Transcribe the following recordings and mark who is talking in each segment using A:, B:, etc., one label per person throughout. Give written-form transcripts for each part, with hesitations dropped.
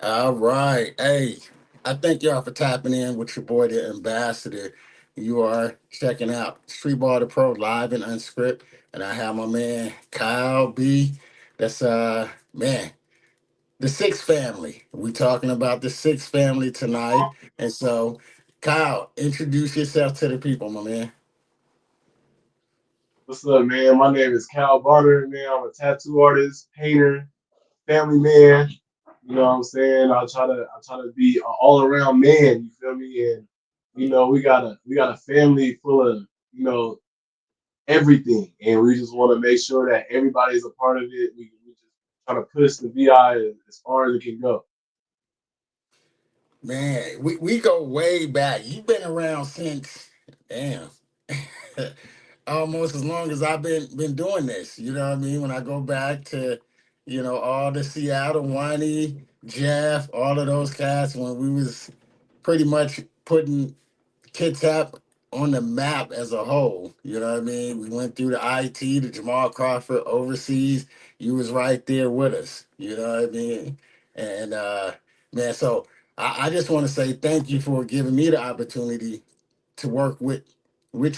A: All right. Hey, I thank y'all for tapping in with your boy, the ambassador. You are checking out Street Ball the Pro live and unscript. And I have my man Kyle B. That's man, the sixth family. We talking about the sixth family tonight. And so, Kyle, introduce yourself to the people, my man.
B: What's up, man? My name is Cal Barter, man. I'm a tattoo artist, painter, family man. You know what I'm saying? I try to be an all around man, you feel me? And we got a family full of, you know, everything. And we just want to make sure that everybody's a part of it. We just try to push the VI as far as it can go.
A: Man, we go way back. You've been around since damn. Almost as long as I've been doing this. You know what I mean? When I go back to, all the Seattle, Wani, Jeff, all of those cats when we was pretty much putting Kid Tap on the map as a whole. You know what I mean? We went through the IT, the Jamal Crawford overseas. You was right there with us. You know what I mean? And man, so I just want to say thank you for giving me the opportunity to work with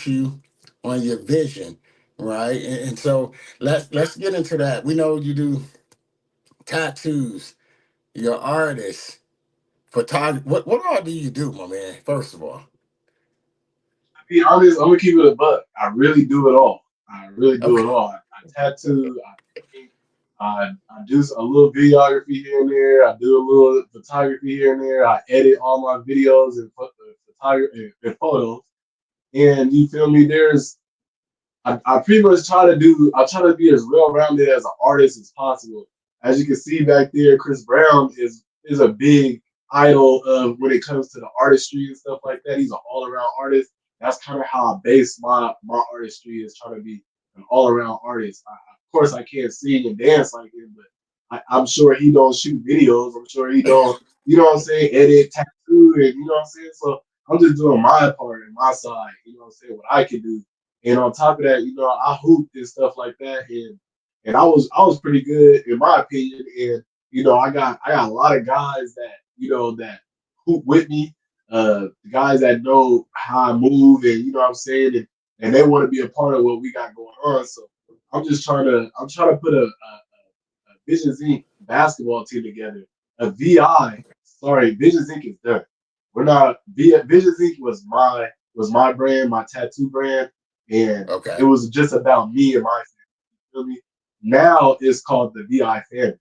A: you on your vision, right? And so let's get into that. We know you do tattoos, you're artist, photography. What all do you do, my man? First of all,
B: To be honest, I'm gonna keep it a buck. I really do it all. I really do it
A: okay,
B: all. I tattoo, I paint, I do a little videography here and there. I do a little photography here and there. I edit all my videos and photography and photos. And you feel me? I pretty much I try to be as well rounded as an artist as possible. As you can see back there, Chris Brown is a big idol of when it comes to the artistry and stuff like that. He's an all around artist. That's kind of how I base my artistry is trying to be an all around artist. Of course, I can't sing and dance like him, but I'm sure he don't shoot videos. I'm sure he don't, you know what I'm saying, edit, tattoo, and you know what I'm saying. So I'm just doing my part and my side. You know what I'm saying, what I can do, and on top of that, I hooped and stuff like that, and I was pretty good in my opinion. And I got a lot of guys that that hoop with me, guys that know how I move, and you know what I'm saying, and they want to be a part of what we got going on. So I'm trying to put a Visions Inc. basketball team together. A VI, sorry, Visions Inc. is done. We're not Visions Inc. was my brand, my tattoo brand, and it
A: okay.
B: was just about me and my family. You feel me? Now it's called the VI family.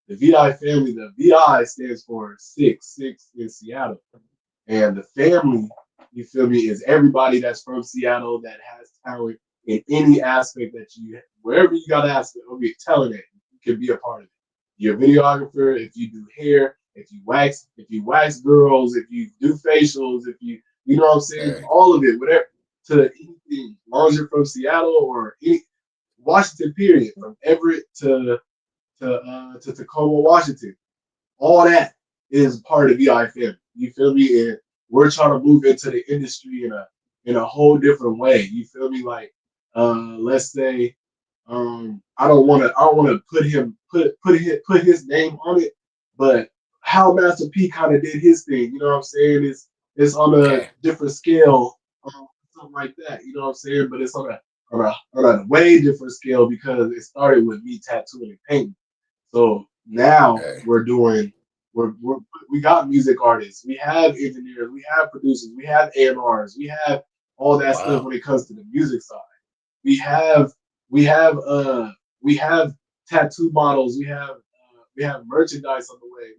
B: The VI family, the VI stands for six in Seattle. And the family, you feel me, is everybody that's from Seattle that has talent in any aspect that wherever you got to ask it, or be telling it, you can be a part of it. You're a videographer, if you do hair, if you wax girls, if you do facials, you know what I'm saying,
A: Hey,
B: all of it, whatever, to anything, as long as you're from Seattle or any Washington, period, from Everett to Tacoma, Washington, all that is part of the VI family. You feel me? And we're trying to move into the industry in a whole different way. You feel me? Like, let's say, I don't want to put his name on it, but how Master P kind of did his thing. You know what I'm saying? It's on a
A: okay.
B: different scale, something like that. You know what I'm saying? But it's on a way different scale because it started with me tattooing and painting. So now
A: Hey,
B: we're we got music artists, we have engineers, we have producers, we have A&Rs, we have all that stuff
A: wow.
B: when it comes to the music side. We have we have we have tattoo models, we have merchandise on the way.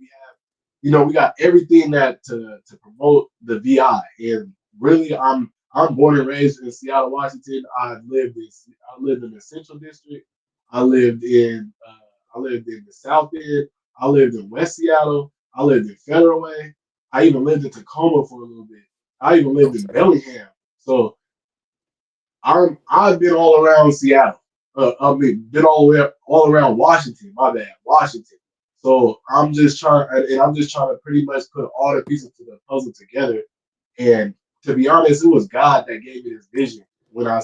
B: We got everything that to promote the VI. And really, I'm born and raised in Seattle, Washington. I lived in the Central District. I lived in the South End. I lived in West Seattle. I lived in Federal Way. I even lived in Tacoma for a little bit. I even lived in
A: Okay.
B: Bellingham. So I've been all around Seattle. I mean, been all around Washington. My bad, Washington. So I'm just trying to pretty much put all the pieces to the puzzle together. And to be honest, it was God that gave me this vision. When I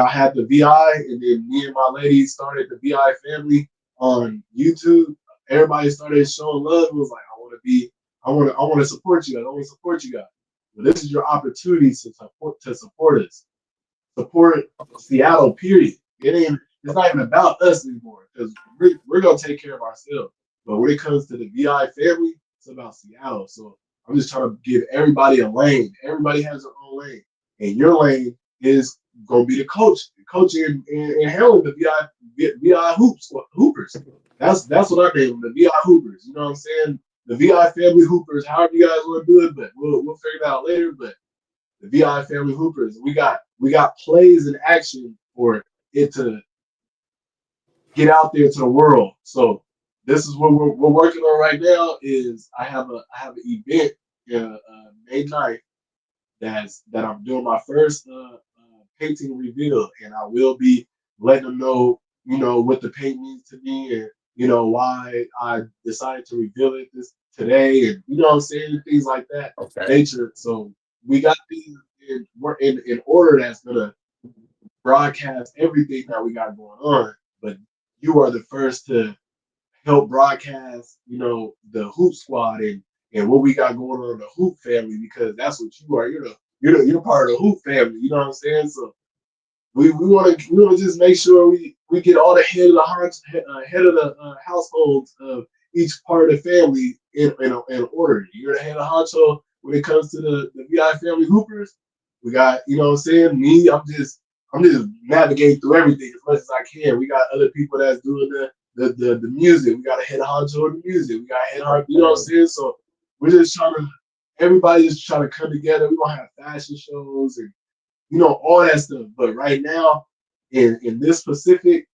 B: had the VI, and then me and my lady started the VI family on YouTube. Everybody started showing love. It was like, I want to support you guys. I want to support you guys. But this is your opportunity to support us, support Seattle. Period. It ain't. It's not even about us anymore because we're gonna take care of ourselves. But when it comes to the VI family, it's about Seattle. So I'm just trying to give everybody a lane. Everybody has their own lane, and your lane is gonna be the coaching and handling the VI hoopers. That's what I name them, the VI hoopers. You know what I'm saying? The VI family hoopers. However you guys want to do it, but we'll figure it out later. But the VI family hoopers. We got plays in action for it to get out there to the world. So this is what we're working on right now. Is I have an event May 9th that I'm doing my first painting reveal, and I will be letting them know, what the paint means to me, and why I decided to reveal it this today, and what I'm saying, things like that
A: Okay.
B: nature. So we got these in order that's gonna broadcast everything that we got going on, but you are the first to help broadcast, the Hoop Squad and what we got going on in the Hoop family because that's what you are. You're part of the Hoop family. You know what I'm saying? So we want to just make sure we get all the head of the households of each part of the family in order. You're the head of honcho when it comes to the VI family hoopers. We got, what I'm saying, me. I'm just navigating through everything as much as I can. We got other people that's doing the music. We got a head honcho of the music. We got a head honcho, you know what I'm
A: Okay.
B: saying? So we're just trying to everybody just trying to come together. We're gonna have fashion shows and all that stuff. But right now, in this specific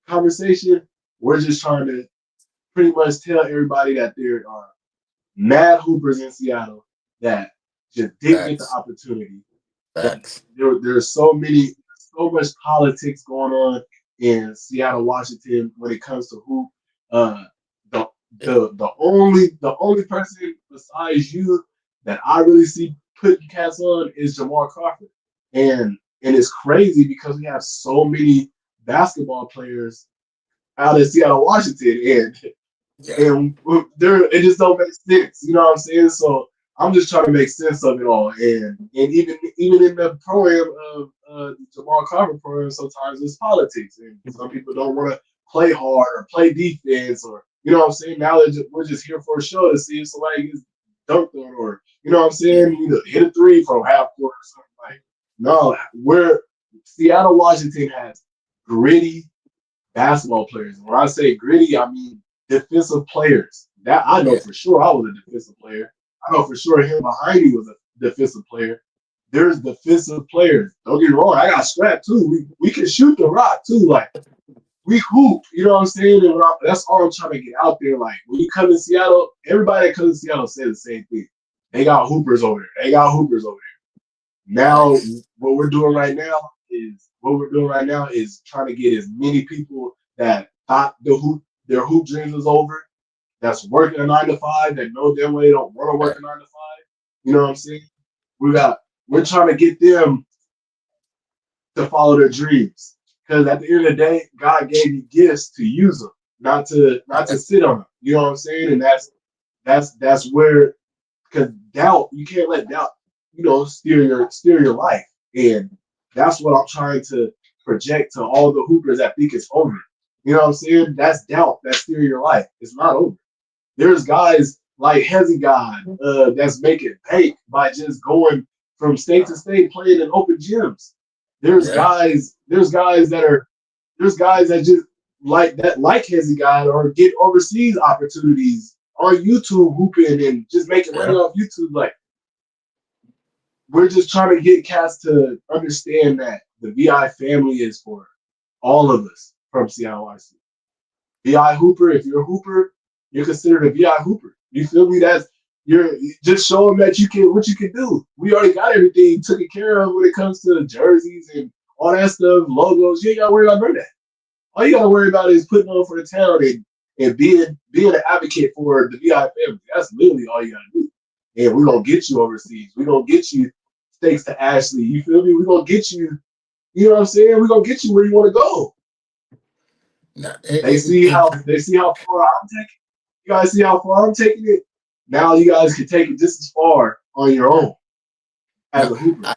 B: conversation, we're just trying to pretty much tell everybody that there are mad hoopers in Seattle that just didn't get the
A: Facts.
B: opportunity. That
A: Facts.
B: there's so much politics going on in Seattle, Washington when it comes to hoop. Uh, the
A: Yeah.
B: the only person besides you that I really see putting cats on is Jamal Crawford. And it's crazy because we have so many basketball players out in Seattle, Washington,
A: Yeah.
B: and it just don't make sense. You know what I'm saying? So I'm just trying to make sense of it all. And even in the program of the Jamal Carver program, sometimes it's politics, and some people don't want to play hard or play defense, or what I'm saying. Now we're just here for a show to see if somebody gets dunked on, or what I'm saying,
A: Yeah.
B: hit a three from half court or something like. No, we're Seattle, Washington has gritty basketball players. When I say gritty, I mean defensive players. That I know
A: Yeah.
B: for sure. I was a defensive player. I know for sure him behind me was a defensive player. There's defensive players. Don't get me wrong. I got strapped too. We can shoot the rock too. Like we hoop. You know what I'm saying? And that's all I'm trying to get out there. Like when you come to Seattle, everybody that comes to Seattle says the same thing. They got hoopers over there. They got hoopers over there. Now,
A: Facts.
B: what we're doing right now is trying to get as many people that thought their hoop dreams was over, that's working a 9 to 5, that know damn well they don't want to work
A: Right.
B: a 9 to 5. You know what I'm saying? We're trying to get them to follow their dreams. Because at the end of the day, God gave you gifts to use them, not to sit on them. You know what I'm saying? And that's where, because doubt, you can't let doubt, steer your life. And that's what I'm trying to project to all the hoopers that think it's over. You know what I'm saying? That's doubt that's steering your life. It's not over. There's guys like Hezzy God that's making bank by just going from state to state playing in open gyms. There's
A: Yeah.
B: guys, there's guys that just like Hezzy God or get overseas opportunities on YouTube hooping and just making money
A: Yeah.
B: off YouTube. Like we're just trying to get cats to understand that the VI family is for all of us from Seattle, Washington. VI Hooper, if you're a Hooper, you're considered a VI Hooper. You feel me? That's you're just showing that what you can do. We already got everything taken care of when it comes to jerseys and all that stuff, logos. You ain't gotta worry about none of that. All you gotta worry about is putting on for the town and being an advocate for the VI family. That's literally all you gotta do. And we're gonna get you overseas. We're gonna get you stakes to Ashley. You feel me? We're gonna get you, you know what I'm saying? We're gonna get you where you wanna go.
A: No,
B: They see how far I'm taking. You guys see how far I'm taking it. now you guys can take it just as far on your own as
A: No,
B: a hooper.
A: I,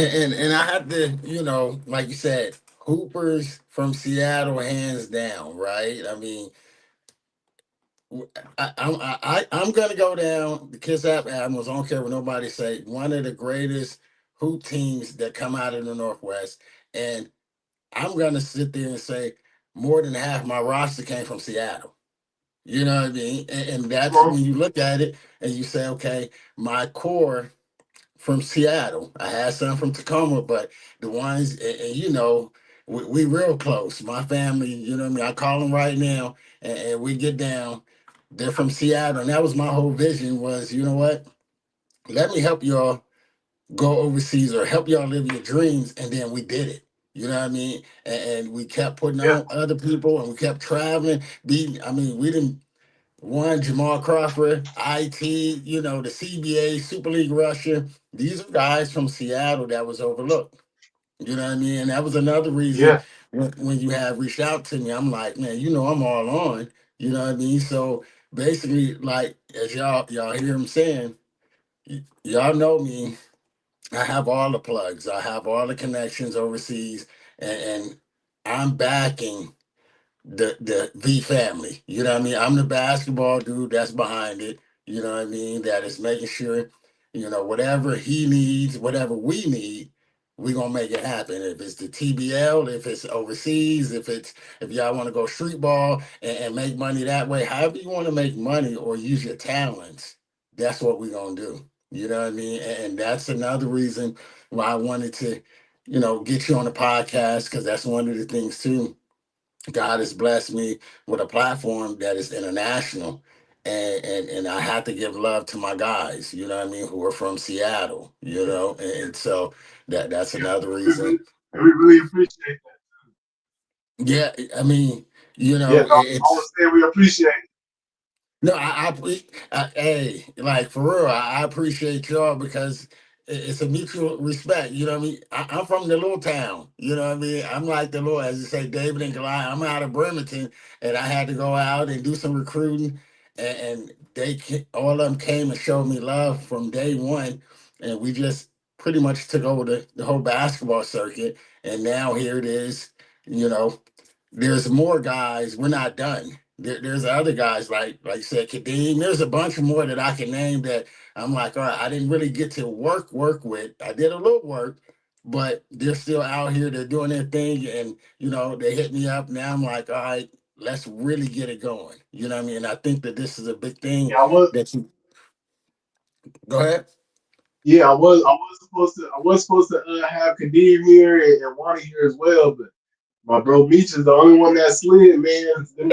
A: and I have to, like you said, Hoopers from Seattle, hands down, right? I mean, I'm gonna go down the Kiss App Admirals. I don't care what nobody say. One of the greatest hoop teams that come out of the Northwest, and I'm gonna sit there and say more than half my roster came from Seattle. You know what I mean? And
B: Come
A: that's
B: on.
A: when you look at it and you say, okay, my core from Seattle. I had some from Tacoma, but the ones, and we real close. My family, you know what I mean? I call them right now, and we get down. They're from Seattle, and that was my whole vision was, you know what? Let me help y'all go overseas or help y'all live your dreams, and then we did it. You know what I mean? And we kept putting
B: Yeah,
A: on other people, and we kept traveling. I mean, we didn't one, Jamal Crawford, IT, the CBA, Super League Russia. These are guys from Seattle that was overlooked. You know what I mean? And that was another reason
B: yeah,
A: when you have reached out to me, I'm like, man, I'm all on. You know what I mean? So basically, like as y'all hear him saying, y'all know me. I have all the plugs. I have all the connections overseas, and I'm backing the V family. You know what I mean? I'm the basketball dude that's behind it. You know what I mean? That is making sure, whatever he needs, whatever we need, we gonna make it happen. If it's the TBL, if it's overseas, if y'all want to go street ball and make money that way, however you want to make money or use your talents, that's what we gonna do. You know what I mean? And that's another reason why I wanted to, get you on the podcast because that's one of the things too. God has blessed me with a platform that is international. And I have to give love to my guys, you know what I mean, who are from Seattle, and so that's
B: yeah.
A: another
B: We really,
A: reason.
B: we really appreciate that.
A: Yeah, I mean,
B: Yeah, no, I
A: it's
B: was saying we appreciate it.
A: no, hey, like for real, I appreciate y'all because it's a mutual respect. You know what I mean? I'm from the little town. You know what I mean? I'm like the little, as you say, David and Goliath. I'm out of Bremerton, and I had to go out and do some recruiting, and all of them came and showed me love from day one, and we just pretty much took over the whole basketball circuit, and now here it is. You know, there's more guys. We're not done. There's other guys like you said, Kadeem. There's a bunch more that I can name that I'm like, all right, I didn't really get to work with. I did a little work, but they're still out here. They're doing their thing, and they hit me up. Now I'm like, all right, let's really get it going. You know what I mean? And I think that this is a big thing
B: Yeah, I was.
A: that you go ahead.
B: Yeah, I was supposed to have Kadeem here and Wani here as well, but my bro Meech is the only one that slid, man. Them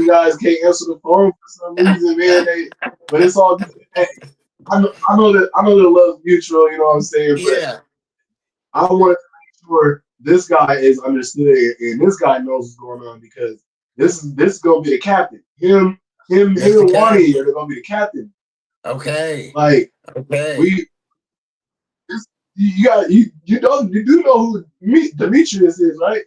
B: guys can't answer the phone for some reason, man. But it's all good. Hey, I know the love's mutual, you know what I'm saying? But
A: Yeah.
B: I wanted to make sure this guy is understood and this guy knows what's going on because this is gonna be the captain. Him
A: That's the
B: and Wani
A: captain.
B: are gonna be the captain.
A: Okay.
B: Like
A: Okay.
B: we this, you got you do know who Demetrius is, right?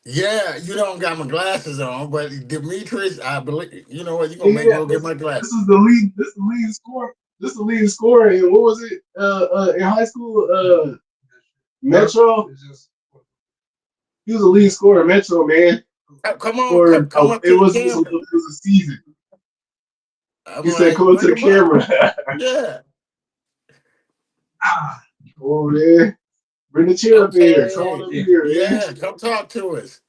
A: Yeah, you don't got my glasses on, but Demetrius, I believe. You know what? You're gonna make me
B: Yeah,
A: go get my glasses.
B: this is the lead. This is the lead scorer. This is the lead scorer. And what was it? In high school, Metro. He was a lead scorer, at Metro, man.
A: Come on,
B: For
A: come up
B: it
A: to the
B: was
A: camera.
B: it was a season.
A: I'm
B: He said,
A: like,
B: "Come up to
A: bring
B: the
A: him up.
B: camera."
A: Yeah.
B: Oh man, bring the chair up here. Come on
A: Okay.
B: up here, man.
A: Yeah, come talk to us.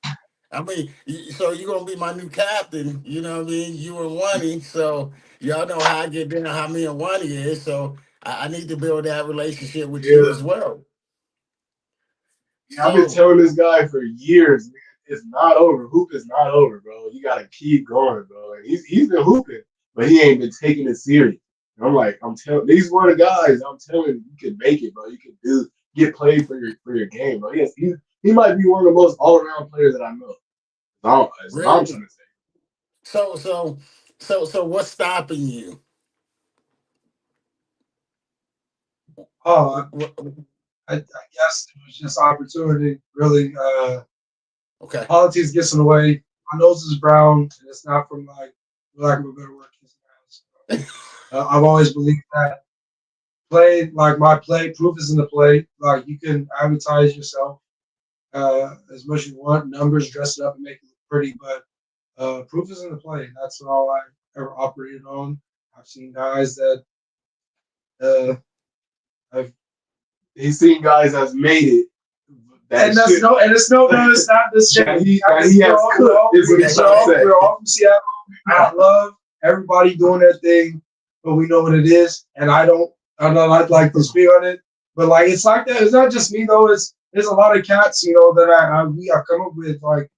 A: I mean, so you're gonna be my new captain. You know what I mean? You and Wani. So y'all know how I get down, how me and Wani is. So I need to build that relationship with you
B: Yeah.
A: as well.
B: Yeah, I've been
A: So
B: telling this guy for years, man. It's not over. Hoop is not over, bro. You gotta keep going, bro. And he's been hooping, but he ain't been taking it serious. And I'm like, I'm telling these were the guys. I'm telling you, you can make it, bro. You can get played for your game, bro. Yes, he might be one of the most all around players that I know. That's what I'm trying
A: really,
B: to say.
A: so so so what's stopping you?
C: Oh,
A: Wh- wh-
C: I guess it was just opportunity. Really,
A: Okay.
C: politics gets in the way. My nose is brown, and it's not from like, for lack of a better word, kissing ass. I've always believed that play, like my play, proof is in the play. Like you can advertise yourself as much as you want, numbers, dress it up and make it look pretty, but proof is in the play. That's all I ever operated on. I've seen guys that uh, I've,
B: He's seen guys that's made it. That
C: and that's
B: shit
C: no, and it's no, it's not the same.
B: that he has cooked is what he's trying to say.
C: We're all from Seattle. I love everybody doing their thing, but we know what it is. And I know I'd like to speak on it, but like it's like that. It's not just me though. It's there's a lot of cats, that I've come up with. Like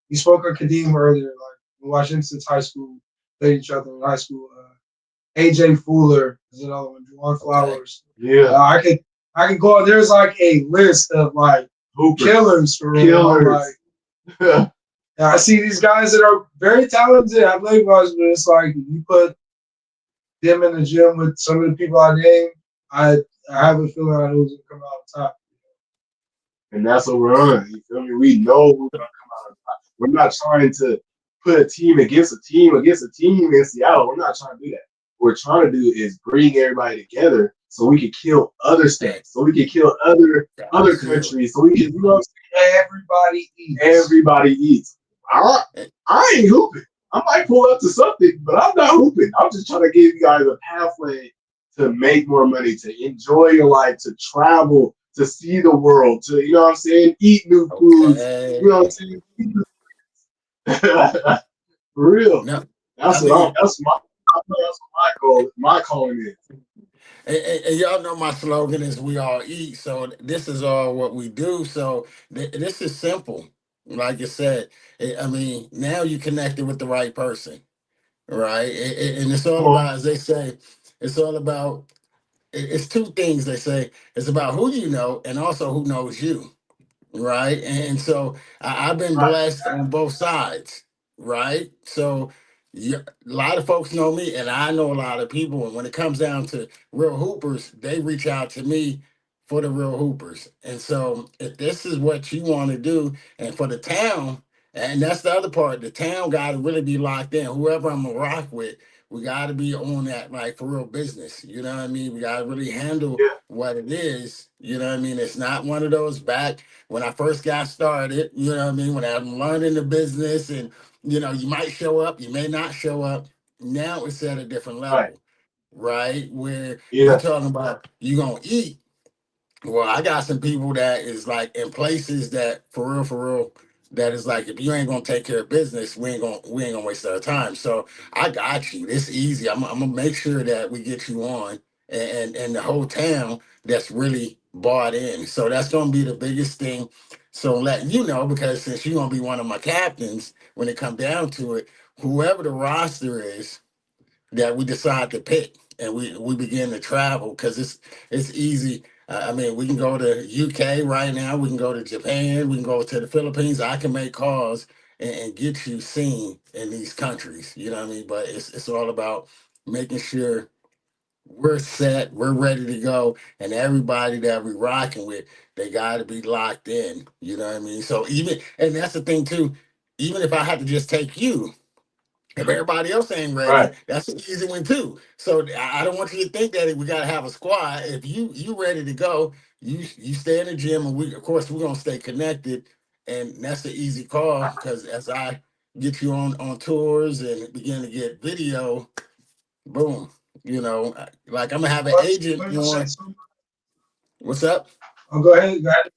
C: we spoke on Kadeem earlier. Like we watched him since high school, played each other in high school. AJ Fuller is another one. Juwan
A: Okay.
C: Flowers.
B: Yeah,
C: I could go on. There's like a list of like
B: hoopers,
C: killers for real. I'm
B: killers.
C: like, and I see these guys that are very talented athletic wise, but it's like if you put them in the gym with some of the people I named, I I have a feeling I know who's gonna come out on top.
B: And that's what we're on. You feel me? We know who's gonna come out on top. We're not trying to put a team against a team in Seattle. We're not trying to do that. What we're trying to do is bring everybody together so we can kill other
A: Hey,
B: states, so we can kill other
A: absolutely.
B: countries, so we can, you know what I'm
C: Everybody eats.
B: saying? Everybody eats. I,
A: Hey,
B: I ain't hooping. I might pull up to something, but I'm not hooping. I'm just trying to give you guys a pathway to make more money, to enjoy your life, to travel, to see the world, to, you know what I'm saying, eat new foods, you know what I'm
A: okay.
B: saying? For real.
A: No, I
B: That's what
A: mean,
B: that's what my calling is.
A: and y'all know my slogan is "We all eat." So this is all what we do. So this is simple. Like I said, I mean, now you connected with the right person, right? And it's all
B: Come on.
A: about, as they say, it's all about. It's two things they say. It's about who you know and also who knows you. Right. And so I've been
B: Right,
A: blessed on both sides, right? So a lot of folks know me, and I know a lot of people. And when it comes down to real hoopers, they reach out to me for the real hoopers. And so if this is what you want to do, and for the town, and that's the other part, the town got to really be locked in. Whoever I'm gonna rock with, we got to be on that like for real business. You know what I mean? We got to really handle
B: yeah,
A: what it is. You know what I mean? It's not one of those back when I first got started, you know what I mean? When I'm learning the business and, you might show up, you may not show up. Now it's at a different
B: right.
A: level, right? Where you
B: Yeah,
A: talking about you gonna eat. Well, I got some people that is like in places that for real, that is like if you ain't gonna take care of business, we ain't gonna waste our time. So I got you. It's easy. I'm gonna make sure that we get you on and the whole town that's really bought in. So that's gonna be the biggest thing. So letting you know because since you're gonna be one of my captains when it come down to it, whoever the roster is that we decide to pick and we begin to travel because it's easy. I mean, we can go to UK right now. We can go to Japan. We can go to the Philippines. I can make calls and get you seen in these countries. You know what I mean? But it's all about making sure we're set, we're ready to go, and everybody that we rocking with, they got to be locked in. You know what I mean? So and that's the thing too. Even if I had to just take you, if everybody else ain't ready,
B: right.
A: that's an easy one too. So I don't want you to think that we gotta have a squad. If you ready to go, you stay in the gym, and we of course we're gonna stay connected, and that's the easy call because as I get you on tours and begin to get video, boom, like I'm gonna have an agent on. What's up?
C: Oh, go ahead. Go ahead.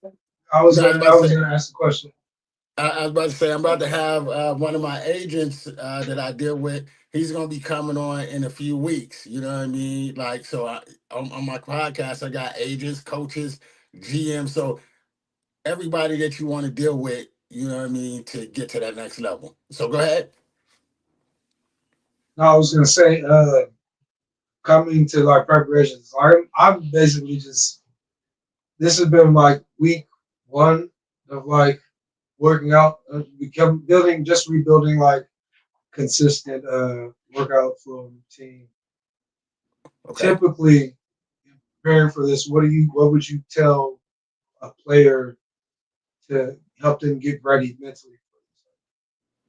C: I was
A: No, I was
C: gonna
A: about
C: I
A: to
C: was
A: say.
C: gonna ask the question.
A: I was about to say I'm about to have one of my agents that I deal with. He's going to be coming on in a few weeks. You know what I mean? Like so, on my podcast, I got agents, coaches, GM. So everybody that you want to deal with, you know what I mean, to get to that next level. So go ahead.
C: No, I was gonna say, coming to like preparations. I'm basically just this has been like week one of like working out, become building, just rebuilding like consistent workout flow routine.
A: Okay.
C: Typically, preparing for this, what would you tell a player to help them get ready mentally for this?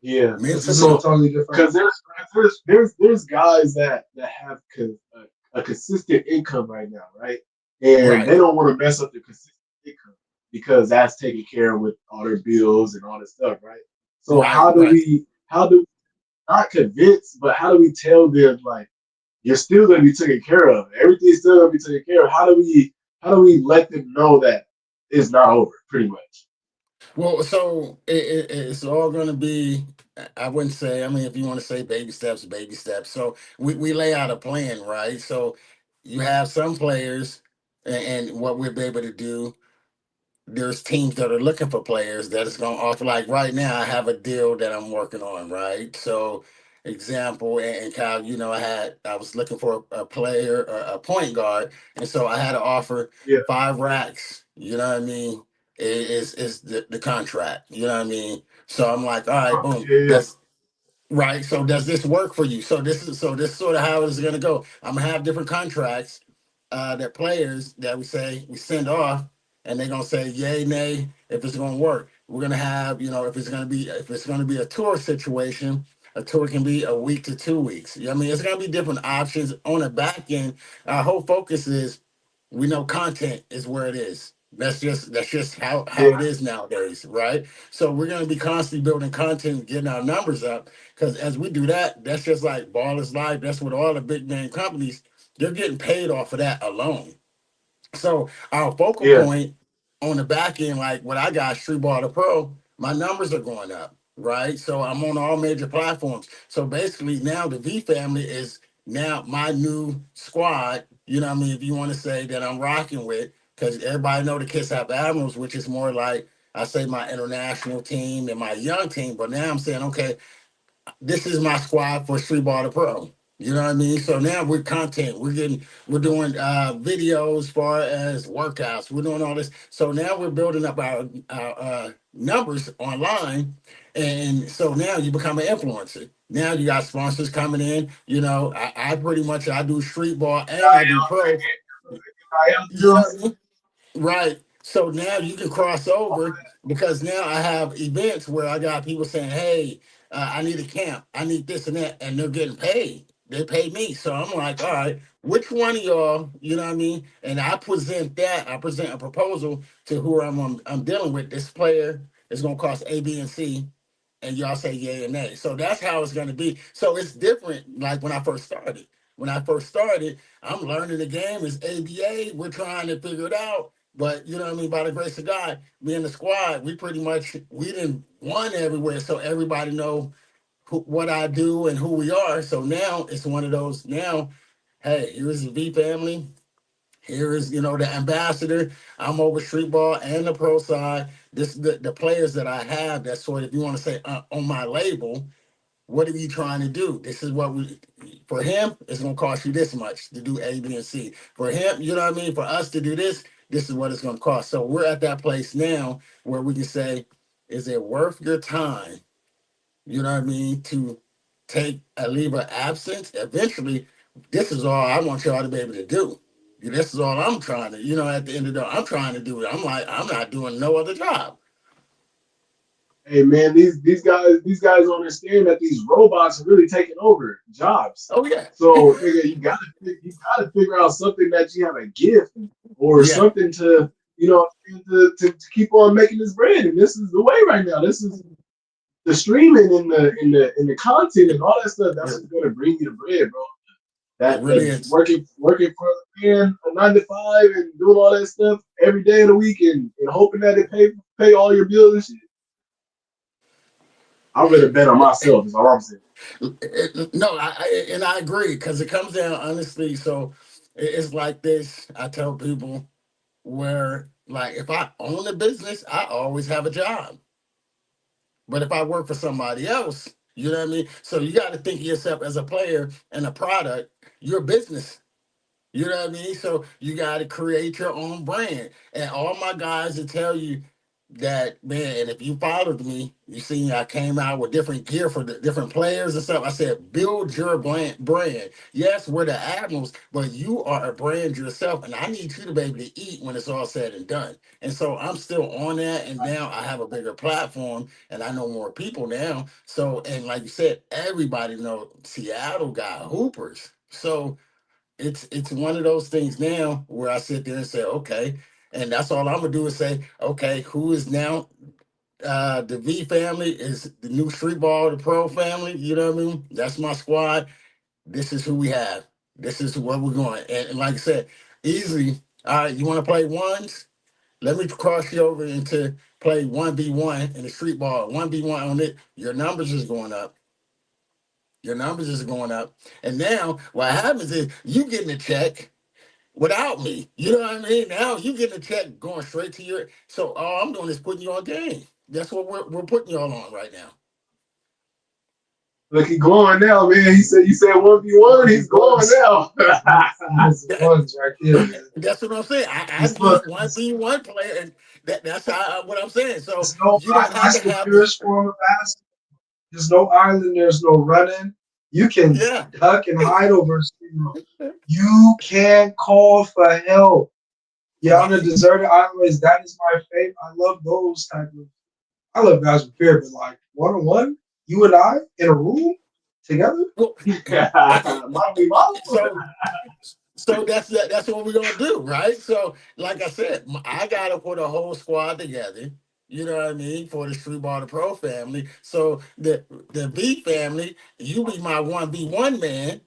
B: Yeah.
C: This
A: Mental
C: is a
B: So,
A: health.
C: totally different.
B: because there's guys that have a consistent income right now, right? And
A: Right.
B: they don't want to mess up the consistent income because that's taken care of with all their bills and all this stuff, right? So
A: Right. Right.
B: how do not convince, but how do we tell them like you're still going to be taken care of? Everything's still going to be taken care of. How do we let them know that it's not over? Pretty much.
A: Well, so it's all going to be, I wouldn't say, I mean, if you want to say baby steps, baby steps. So we lay out a plan, right? So you have some players, and what we'll be able to do, there's teams that are looking for players that is going to offer. Like right now, I have a deal that I'm working on, right? So, example, and Kyle, I was looking for a player, a point guard, and so I had to offer
B: Yeah.
A: 5 racks. You know what I mean? Is the contract? You know what I mean? So I'm like, all right, boom.
B: Yeah. Yeah.
A: That's right. So does this work for you? So this is sort of how it's gonna go. I'm gonna have different contracts that players that we send off, and they're gonna say yay, nay, if it's gonna work. We're gonna have, if it's gonna be a tour situation, a tour can be a week to 2 weeks. I mean, it's gonna be different options on the back end. Our whole focus is we know content is where it is. That's just how
B: Yeah.
A: it is nowadays, right? So we're gonna be constantly building content, getting our numbers up. Because as we do that, that's just like Ball is Life. That's what all the big name companies, they're getting paid off of that alone. So our focal
B: Yeah.
A: point on the back end, like what I got, Street Ball to Pro, my numbers are going up, right? So I'm on all major platforms. So basically now the V family is now my new squad. You know what I mean? If you want to say that I'm rocking with, because everybody know the Kiss Have Admirals, which is more like I say my international team and my young team. But now I'm saying, okay, this is my squad for Street Ball to Pro. You know what I mean? So now we're content. We're doing videos as far as workouts. We're doing all this. So now we're building up our numbers online. And so now you become an influencer. Now you got sponsors coming in. I pretty much I do street ball and I do pro.
B: I am
A: You know what
B: deals.
A: I mean? Right. So now you can cross over because now I have events where I got people saying, "Hey, I need a camp. I need this and that," and they're getting paid. They pay me, so I'm like, "All right, which one of y'all?" You know what I mean? And I present that. I present a proposal to who I'm dealing with. This player is going to cost A, B, and C, and y'all say yay and nay. So that's how it's going to be. So it's different. Like when I first started. When I first started, I'm learning the game. It's ABA. We're trying to figure it out. But you know what I mean? By the grace of God, me and the squad, we didn't won everywhere. So everybody know what I do and who we are. So now it's one of those now, hey, here's the V family. Here is, the ambassador. I'm over street ball and the pro side. This the players that I have that sort of, if you want to say on my label, what are you trying to do? This is what we, for him, it's going to cost you this much to do A, B, and C. For him, you know what I mean? For us to do this, this is what it's going to cost. So we're at that place now where we can say, is it worth your time? You know what I mean? To take a leave of absence. Eventually, this is all I want y'all to be able to do. This is all I'm trying to, at the end of the day, I'm trying to do it. I'm like, I'm not doing no other job.
B: Hey man, these guys don't understand that these robots are really taking over jobs.
A: Oh, yeah.
B: So nigga, you gotta figure out something that you have a gift or
A: Yeah,
B: something to to keep on making this bread. And this is the way right now. This is the streaming and the content and all that stuff. That's
A: it,
B: what's gonna bring you the bread, bro.
A: it
B: That
A: really is.
B: working for a man a 9 to 5 and doing all that stuff every day of the week and hoping that it pay all your bills and shit. I'd rather bet on myself. Is all I'm saying.
A: No, and I agree because it comes down honestly. So it's like this. I tell people where, like, if I own a business, I always have a job. But if I work for somebody else, you know what I mean? So you got to think of yourself as a player and a product, your business. You know what I mean? So you got to create your own brand. And all my guys will tell you, that man, and if you followed me, you seen I came out with different gear for the different players and stuff. I said, build your brand. Yes, we're the Admirals, but you are a brand yourself, and I need you to be able to eat when it's all said and done. And so I'm still on that, and now I have a bigger platform, and I know more people now. So, and like you said, everybody know Seattle got hoopers. So it's one of those things now where I sit there and say, okay, and that's all I'm gonna do is say, okay, who is now the V family is the new street ball, the pro family. You know what I mean? That's my squad. This is who we have. This is where we're going. And like I said, easily. All right, you want to play ones? Let me cross you over into play 1v1 in the street ball. 1v1 on it. Your numbers is going up. Your numbers is going up. And now what happens is you getting a check without me. You know what I mean? Now you getting a check going straight to your. So all I'm doing is putting you on game. That's what we're putting y'all on right now.
B: Look, he glowing now, man. You said 1v1, he's glowing now.
C: That's the
A: That,
C: ones right there, man.
A: that's what I'm saying. I
C: Just look,
A: need one v one player, and that's how what I'm saying. So
C: there's no.
A: you don't have
C: That's
A: to
C: the
A: have the.
C: purest form of basketball. There's no island. There's no running. You can
A: Yeah,
C: duck and hide over a zero. You can't call for help. Yeah, on a
A: right.
C: deserted island, that is my favorite. I love those type of. I love basketball, period, but like one on one, you and I in a room together.
A: Well,
B: Might be model.
A: so that's what we're gonna do, right? So, like I said, I gotta put a whole squad together. You know what I mean for the Street Ball the Pro family. So the V family, you be my 1v1 man.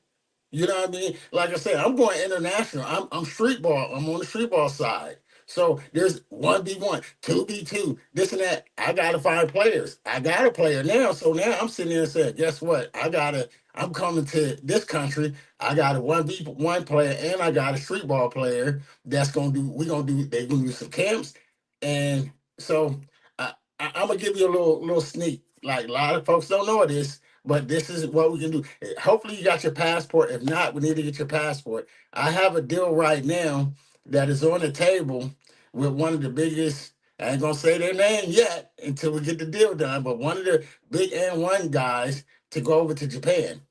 A: You know what I mean? Like I said, I'm going international. I'm street ball. I'm on the street ball side. So there's 1v1, 2v2, this and that. I gotta find players. I got a player now. So now I'm sitting there and saying, guess what? I'm coming to this country. I got a 1v1 player and I got a street ball player that's gonna do, they're gonna do some camps. And so I'm gonna give you a little sneak. Like a lot of folks don't know this, but this is what we can do. Hopefully, you got your passport. If not, we need to get your passport. I have a deal right now that is on the table with one of the biggest. I ain't gonna say their name yet until we get the deal done, but one of the big N1 guys to go over to Japan.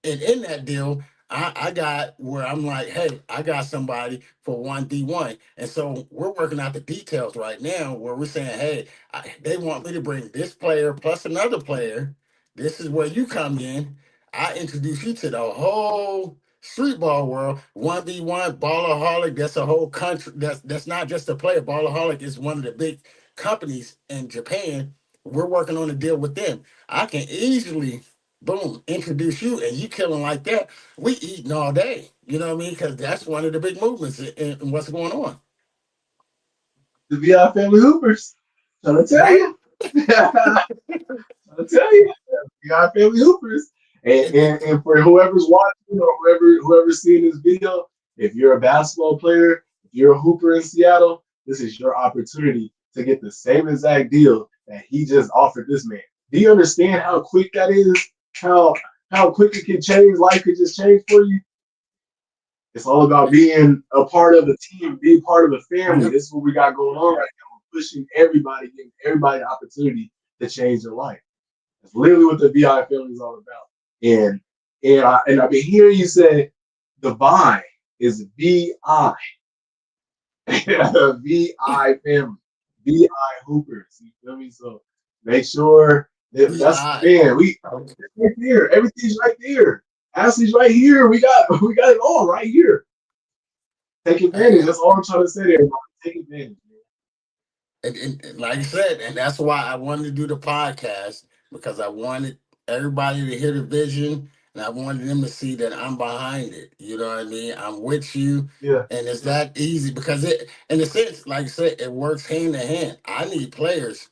A: And in that deal, I got where I'm like, hey, I got somebody for 1v1. And so we're working out the details right now where we're saying, hey, they want me to bring this player plus another player. This is where you come in. I introduce you to the whole street ball world. 1v1, Ballaholic, that's a whole country. That's not just a player. Ballaholic is one of the big companies in Japan. We're working on a deal with them. I can easily, boom, introduce you and you killing like that. We eating all day. You know what I mean? Because that's one of the big movements in what's going on.
B: The VI Family Hoopers. Trying to tell
A: Right?
B: you. Trying to tell you. VI Family Hoopers. And for whoever's watching or whoever's seeing this video, if you're a basketball player, if you're a hooper in Seattle, this is your opportunity to get the same exact deal that he just offered this man. Do you understand how quick that is? How how quick it can change? Life could just change for you. It's all about being a part of the team, being part of the family.
A: Yep.
B: This is what we got going on right now. We're pushing everybody, giving everybody the opportunity to change their life. That's literally what the VI family is all about. And I've been hearing you say the VI is VI, VI family, VI Hoopers. You feel me? So make sure that that's
A: VI.
B: man. We
A: Okay.
B: it's right there. Everything's right there. Ashley's right here. We got it all right here. Take advantage.
A: Hey,
B: That's all I'm trying to say to everybody. Take advantage, man.
A: and like I said, and that's why I wanted to do the podcast because I wanted everybody to hear the vision and I wanted them to see that I'm behind it. You know what I mean? I'm with you.
B: Yeah.
A: And it's that easy because in a sense, like I said, it works hand in hand. I need players.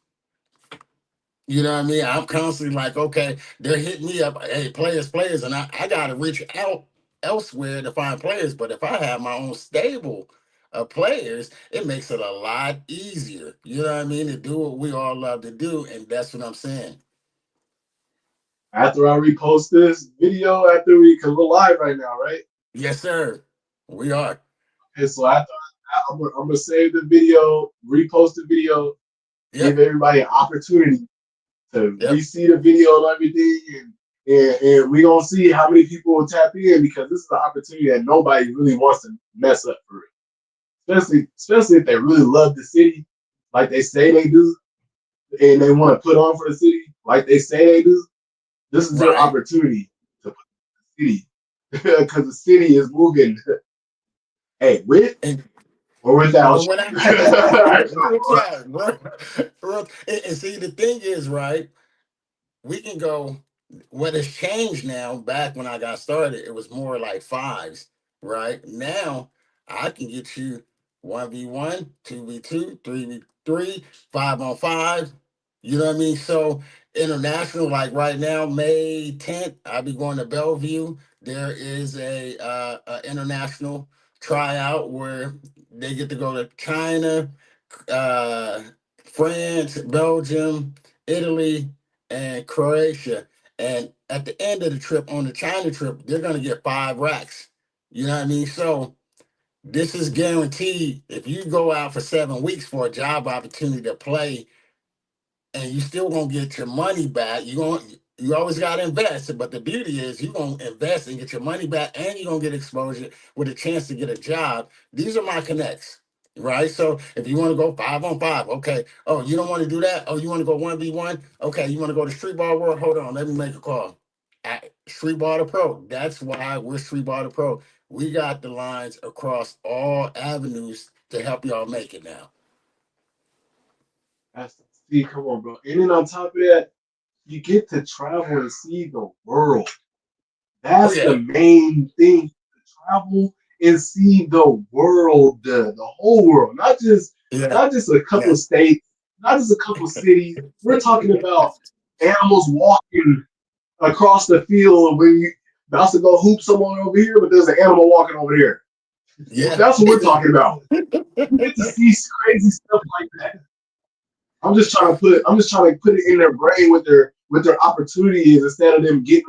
A: You know what I mean? I'm constantly like, okay, they're hitting me up, hey, players, and I got to reach out elsewhere to find players. But if I have my own stable of players, it makes it a lot easier. You know what I mean? To do what we all love to do, and that's what I'm saying.
B: After I repost this video, after we, because we're live right now, right?
A: Yes, sir. We are.
B: And so after I'm gonna save the video, repost the video, give
A: Yep.
B: everybody an opportunity to
A: Yep.
B: re-see the video and everything, and we gonna see how many people will tap in because this is an opportunity that nobody really wants to mess up for it. Especially if they really love the city, like they say they do, and they want to put on for the city, like they say they do. This is your
A: Right.
B: opportunity to put the city because the city is moving. Hey, with
A: And
B: or without
A: but when I
B: you.
A: yeah, and see the thing is, right, we can go what has changed now. Back when I got started, it was more like fives, right? Now I can get you 1v1, 2v2, 3v3, 5 on 5. You know what I mean? So international, like right now, May 10th, I'll be going to Bellevue. There is a international tryout where they get to go to China, uh, France, Belgium, Italy, and Croatia. And at the end of the trip, on the China trip, they're going to get 5 racks. You know what I mean? So this is guaranteed. If you go out for 7 weeks for a job opportunity to play, and you still gonna get your money back. You always gotta invest, but the beauty is you gonna invest and get your money back, and you're gonna get exposure with a chance to get a job. These are my connects, right? So if you want to go 5 on 5, okay. Oh, you don't want to do that. Oh, you want to go 1v1. Okay, you want to go to street ball world. Hold on, let me make a call. At Street Ball to Pro. That's why we're Street Ball to Pro. We got the lines across all avenues to help y'all make it now.
B: That's see, come on, bro. And then on top of that, you get to travel and see the world.
A: Oh
B: That's the
A: yeah,
B: main thing. To travel and see the world, the whole world,
A: yeah,
B: not just a couple
A: yeah.
B: of states, not just a couple of cities. We're talking about animals walking across the field when you about to go hoop someone over here, but there's an animal walking over there.
A: Yeah.
B: That's what we're talking about. You get to see crazy stuff like that. I'm just trying to put it in their brain what their opportunity is instead of them getting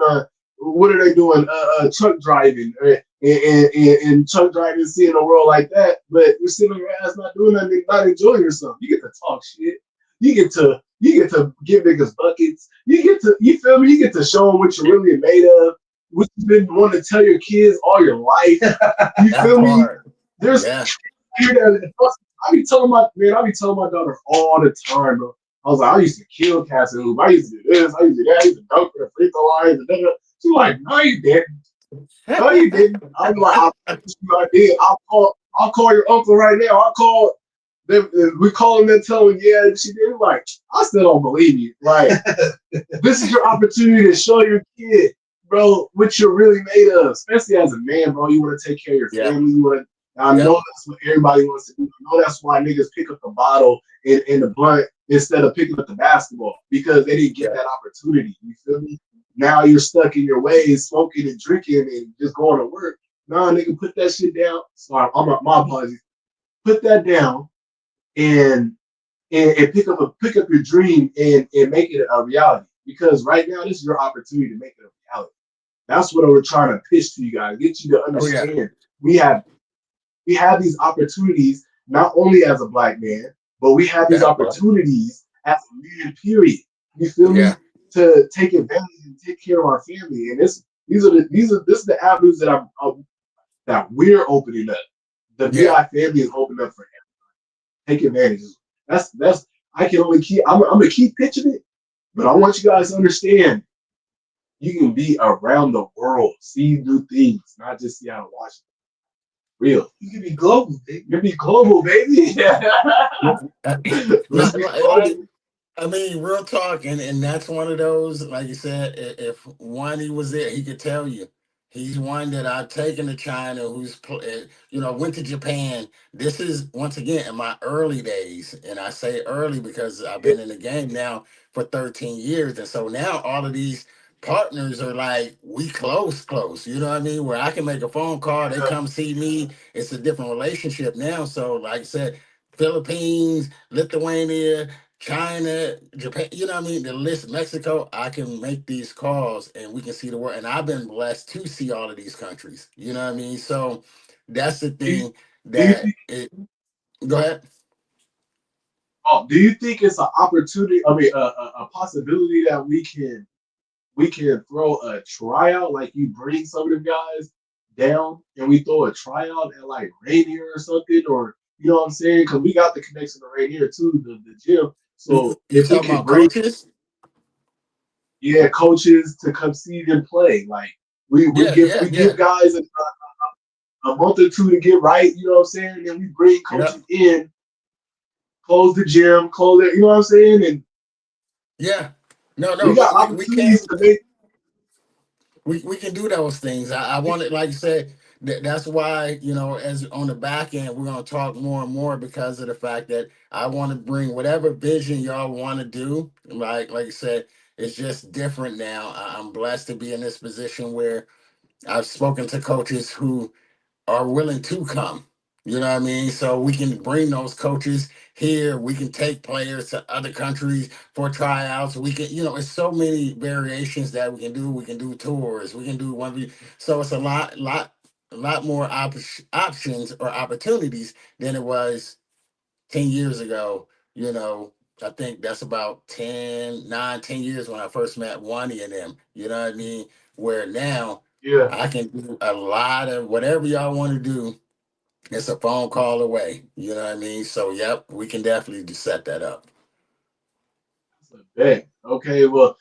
B: what are they doing? Truck driving and truck driving, seeing the world like that. But you're sitting on your ass not doing nothing, not enjoying yourself. You get to talk shit. You get to give niggas buckets. You feel me? You get to show them what you're really made of. What you've been wanting to tell your kids all your life. You
A: That
B: feel me?
A: part.
B: There's
A: Yeah.
B: I be telling my daughter all the time, bro. I was like, I used to kill cats and hoop. I used to do this. I used to do that. I used to dunk for the free throw line. She's like, no, you didn't. No, you didn't. I'm like, I did. I'll call your uncle right now. I'll call them. We call him and tell him, yeah, she did. Like, I still don't believe you. Like, this is your opportunity to show your kid, bro, what you're really made of. Especially as a man, bro. You want to take care of your
A: Yeah.
B: family. You want to. I know
A: Yep.
B: that's what everybody wants to do. I know that's why niggas pick up the bottle and the blunt instead of picking up the basketball because they didn't get
A: Yeah.
B: that opportunity. You feel me? Now you're stuck in your ways, smoking and drinking and just going to work. Nah, nigga, put that shit down. Sorry, my apologies. Put that down and and pick up your dream and make it a reality. Because right now, this is your opportunity to make it a reality. That's what we're trying to pitch to you guys, get you to
A: Oh yeah.
B: understand. We have we have these opportunities not only as a black man, but we have these
A: That part.
B: opportunities as a man. Period. You feel
A: Yeah.
B: me? To take advantage and take care of our family, and this is the avenues that we're opening up. The
A: Yeah.
B: VI family is opening up for take advantage. That's I can only keep. I'm gonna keep pitching it, but I want you guys to understand you can be around the world, see new things, not just Seattle, Washington. Real.
C: You can be global, baby.
B: You can be global, baby. Let's
A: Not
B: be
A: like
B: global.
A: I mean, real talk, and that's one of those. Like you said, if one he was there, he could tell you. He's one that I've taken to China, went to Japan. This is once again in my early days, and I say early because I've been in the game now for 13 years, and so now all of these partners are like we close. You know what I mean? Where I can make a phone call, they come see me. It's a different relationship now. So, like I said, Philippines, Lithuania. China, Japan, you know what I mean? The list, Mexico, I can make these calls and we can see the world. And I've been blessed to see all of these countries. You know what I mean? So that's the
B: Do you,
A: thing
B: do you
A: that
B: think
A: it, go ahead.
B: Oh, do you think it's an opportunity? I mean, a possibility that we can throw a tryout, like you bring some of them guys down and we throw a tryout at like Rainier or something, or you know what I'm saying? Because we got the connection to Rainier too, the gym. So
A: You
B: if we
A: talking
B: can
A: about
B: bring,
A: coaches?
B: yeah, coaches to come see them play, like we
A: Yeah,
B: give
A: yeah,
B: we
A: yeah,
B: give guys a month or two to get right, you know what I'm saying? And then we bring
A: yeah,
B: coaches in, close the gym, close it, you know what I'm saying? And
A: yeah. No,
B: we
A: no,
B: got
A: we can
B: opportunities to make.
A: we can do those things. I want it, like you said. That's why, as on the back end, we're gonna talk more and more because of the fact that I want to bring whatever vision y'all want to do. Like you said, it's just different now. I'm blessed to be in this position where I've spoken to coaches who are willing to come. You know what I mean? So we can bring those coaches here. We can take players to other countries for tryouts. We can, it's so many variations that we can do. We can do tours. We can do one. So it's a lot more options or opportunities than it was 10 years ago. You know, I think that's about 10 years when I first met Wani and them. You know what I mean? Where now
B: Yeah,
A: I can do a lot of whatever y'all want to do. It's a phone call away. You know what I mean? So, yep, we can definitely just set that up.
B: that's a bet. Okay, well,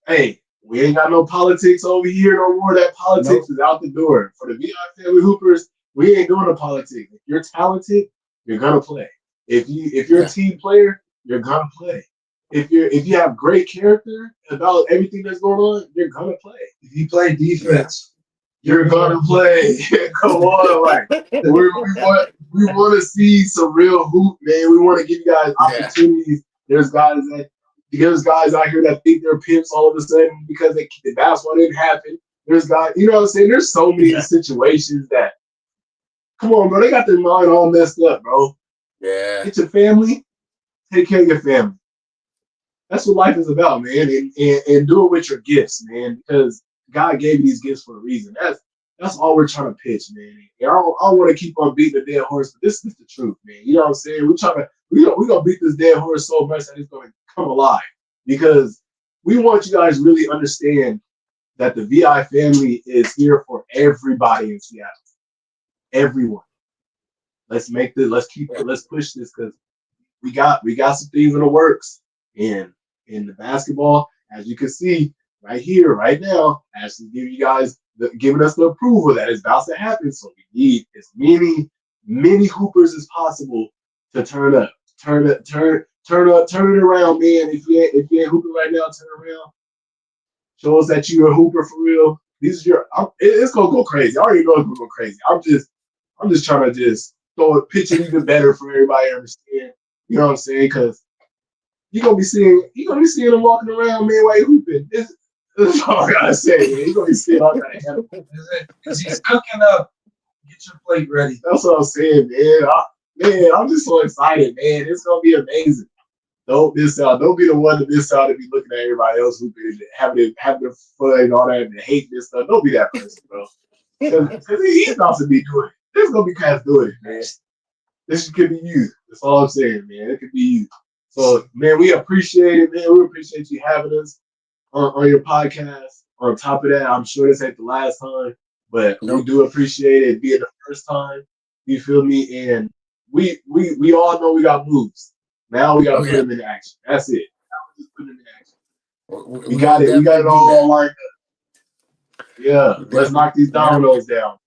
B: hey, we ain't got no politics over here no more. That politics
A: Nope.
B: is out the door. For the VI family hoopers, we ain't doing the politics. If you're talented, you're gonna play. If you're a
A: Yeah.
B: team player, you're gonna play. If you have great character about everything that's going on, you're gonna play.
C: If you play
A: Yeah.
C: defense,
B: You're
C: you're gonna
B: gonna play. Come on, like we want to see some real hoop, man. We want to give you guys
A: yeah.
B: opportunities. There's guys out here that think they're pimps all of a sudden because the basketball didn't happen. There's guys, you know what I'm saying? There's so many
A: Yeah.
B: situations that come on, bro. They got their mind all messed up, bro.
A: Yeah.
B: Get your family, take care of your family. That's what life is about, man. And do it with your gifts, man, because God gave you these gifts for a reason. That's all we're trying to pitch, man. And I don't want to keep on beating the dead horse, but this is the truth, man. You know what I'm saying? We're gonna beat this dead horse so much that it's gonna come alive. Because we want you guys to really understand that the VI family is here for everybody in Seattle. Everyone. Let's make this,
A: Yeah.
B: let's push this because we got some things in the works. And in the basketball, as you can see right here, right now, Ashley giving us the approval that it's about to happen. So we need as many hoopers as possible to turn up, turn it around, man. If you ain't hooping right now, turn around. Show us that you're a hooper for real. It's gonna go crazy. I already know it's gonna go crazy. I'm just trying to just pitch it even better for everybody to understand. You know what I'm saying? Because you're gonna be seeing them walking around, man, while you hooping. This is all I gotta say, man. You're gonna be seeing all kind of animals.
C: as he's cooking up, get your plate ready.
B: That's what I'm saying, man. I'm just so excited, man. It's gonna be amazing. Don't miss out. Don't be the one to miss out and be looking at everybody else hooping and having their fun and all that and hating this stuff. Don't be that person, bro. Because he's about to be doing it. There's gonna be cats doing it, man. This could be you. That's all I'm saying, man. It could be you. So, man, we appreciate it, man. We appreciate you having us on your podcast. On top of that, I'm sure this ain't the last time, but we
A: Nope.
B: do appreciate it being the first time. You feel me? And we all know we got moves. Now we got to
A: Oh,
B: put
A: yeah.
B: them into action. That's it. Now we just put them into action. We
A: We're
B: got
A: going to
B: it. We got
A: definitely
B: it
A: do
B: all
A: that.
B: lined up. Yeah, let's
A: Definitely.
B: knock these
A: Yep.
B: dominoes down.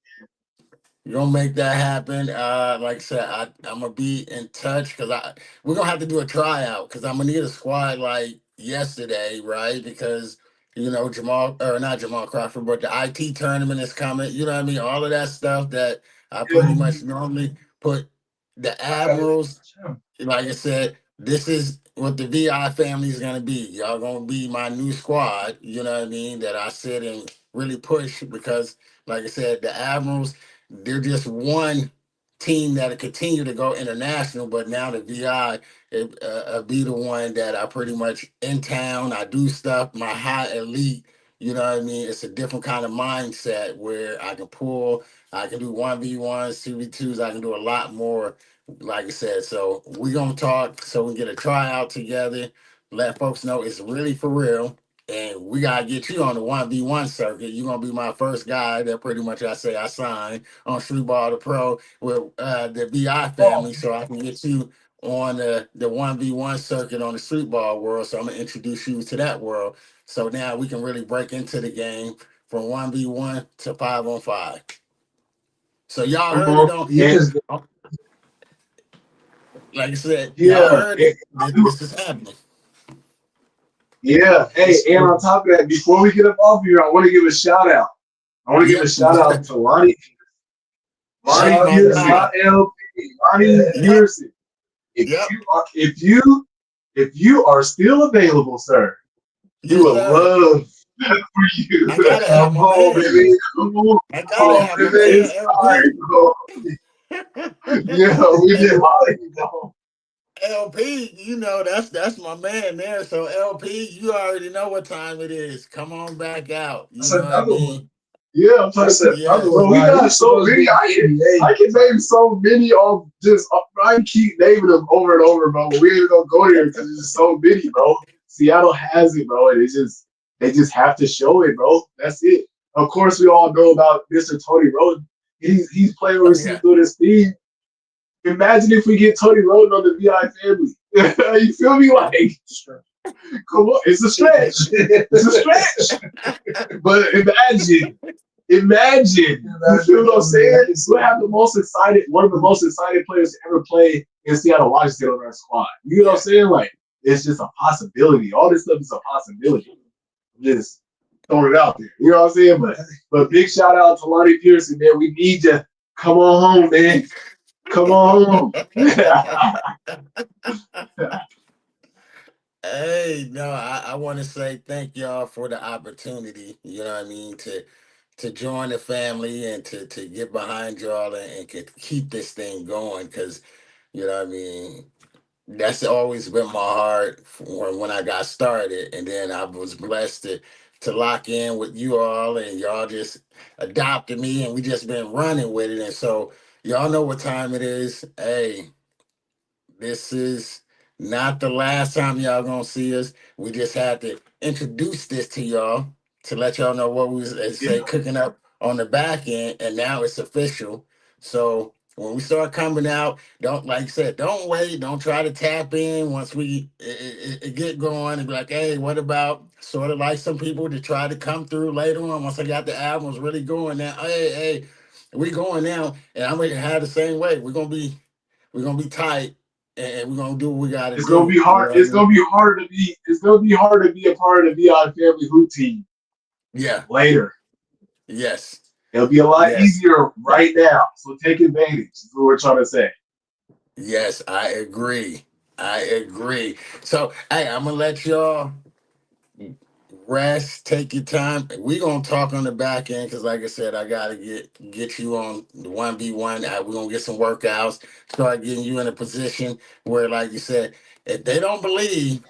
A: We're gonna make that happen. Like I said, I'm gonna be in touch because we're gonna have to do a tryout because I'm gonna need a squad like yesterday, right? Because Jamal or not Jamal Crawford, but the IT tournament is coming. You know what I mean? All of that stuff that I pretty
C: Yeah,
A: much normally put the
C: I got it.
A: Admirals. Like I said, this is what the VI family is gonna be. Y'all gonna be my new squad. You know what I mean? That I sit and really push because, like I said, the Admirals, they're just one team that continue to go international. But now the VI be the one that I pretty much in town. I do stuff. My high elite. You know what I mean? It's a different kind of mindset where I can pull, I can do 1v1s, 2v2s, I can do a lot more, like I said. So we're gonna talk so we can get a tryout together, let folks know it's really for real. And we gotta get you on the 1v1 circuit. You're gonna be my first guy that pretty much I say I signed on Street Ball to Pro with the BI
C: Oh,
A: family, so I can get you on the 1v1 circuit on the street ball world. So I'm gonna introduce you to that world. So now we can really break into the game from 1v1 to 5-on-5. So y'all
B: Come
A: heard it
B: on.
A: on,
B: And
C: yes,
A: like I said, y'all
B: yeah,
A: heard it. This is happening.
B: yeah. Hey,
C: it's
B: and on top of that, before we get up off here, I want to give a shout out. I want to give a
A: Yep.
B: shout out to Lonnie
A: That's
C: shout
A: my
B: Pearson,
A: guy.
B: not LP. Lonnie
A: Yep.
B: Pearson. If
A: Yep.
B: you are if you are still available, sir, we
A: Yes,
B: would
A: sir.
B: love that for you.
A: I gotta have
C: come
A: my
B: Oh,
A: man.
B: baby, come on.
A: I gotta
B: Oh,
A: have my
B: baby,
A: man,
B: it's
A: LP.
B: time, bro. Yeah, we
A: Hey,
B: did holler, bro.
A: LP, that's my man there. So LP, you already know what time it is. Come on back out. You
C: that's
A: know what I
C: another one.
A: mean?
B: Yeah, I'm trying to
C: That's
B: think.
C: another
A: Yes.
C: one.
B: Bro, we
C: Like
B: got
C: he's
B: so
C: supposed to
B: many.
C: be in the NBA.
B: I can name so many of just. I can keep naming them over and over, bro. But we ain't gonna go there because there's just so many, bro. Seattle has it, bro, and they just have to show it, bro. That's it. Of course, we all know about Mr. Tony Roden. He's playing
A: Oh
B: overseas
A: yeah.
B: doing his thing. Imagine if we get Tony Roden on the VI family. You feel me? Like, come on, it's a stretch. It's a stretch. But imagine, you feel what I'm saying? We'll have one of the most excited players to ever play in Seattle Washington on our squad. You know what I'm
A: Yeah.
B: saying? Like, it's just a possibility. All this stuff is a possibility. I'm just throwing it out there. You know what I'm saying? But big shout out to Lonnie Pearson, man. We need you. Come on home, man. Come on home.
A: Hey, no, I want to say thank y'all for the opportunity, you know what I mean, to join the family and to get behind y'all and keep this thing going because, you know what I mean, that's always been my heart when I got started. And then I was blessed to lock in with you all and y'all just adopted me and we just been running with it. And so y'all know what time it is. Hey, this is not the last time y'all gonna see us. We just had to introduce this to y'all to let y'all know what we was
B: Yeah,
A: say cooking up on the back end, and now it's official. So when we start coming out, don't like I said, don't wait, don't try to tap in once we it get going and be like, hey, what about sort of like some people to try to come through later on once I got the albums really going now. Hey, we going now, and I'm gonna have the same way. We're gonna be tight and we're gonna do what we gotta
B: it's gonna
A: do.
B: be
A: You
B: hard.
A: know what I
B: It's
A: mean?
B: gonna be harder to be. It's gonna be hard to be a part of the VI family hoop team
A: Yeah.
B: later.
A: Yes.
B: It'll be a lot
A: Yes.
B: easier right now. So take advantage. Is what we're trying to say.
A: Yes. I agree. I agree. So hey, I'm gonna let y'all rest, take your time. We gonna talk on the back end because, like I said, I gotta get you on the 1v1. We're gonna get some workouts, start getting you in a position where, like you said, if they don't believe,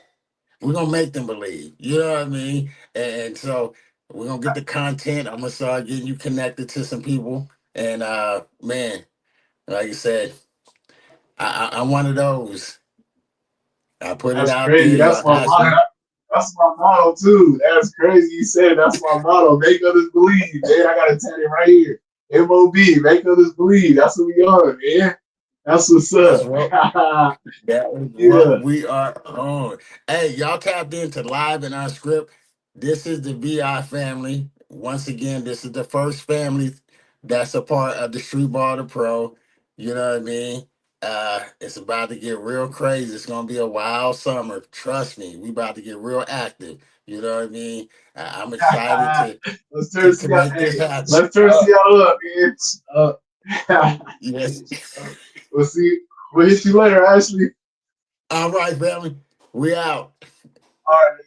A: we're gonna make them believe. You know what I mean? And so we're gonna get the content. I'm gonna start getting you connected to some people. And man, like you said, I'm one of those. I put it
B: That's
A: out
B: crazy.
A: there.
B: That's
A: Y'all
B: my
A: ask
B: motto.
A: me.
B: That's my motto too. That's crazy. You said that's my motto. Make others believe, man. I gotta tell it right here. MOB, make others believe. That's what we are, man. That's what's
A: That's
B: up.
A: what that is what
B: Yeah.
A: we are on. Hey, y'all tapped into live and unscripted. This is the VI family. Once again, this is the first family that's a part of the Street Ball to Pro. You know what I mean? It's about to get real crazy. It's gonna be a wild summer. Trust me, we about to get real active. You know what I mean? I'm excited
B: let's turn
A: to
B: Seattle.
A: make this
B: Hey,
A: happen.
B: let's turn Seattle up,
C: Uh,
B: man.
A: Yes.
B: We'll see. We'll hit you later, Ashley.
A: All right, family. We out.
B: All right.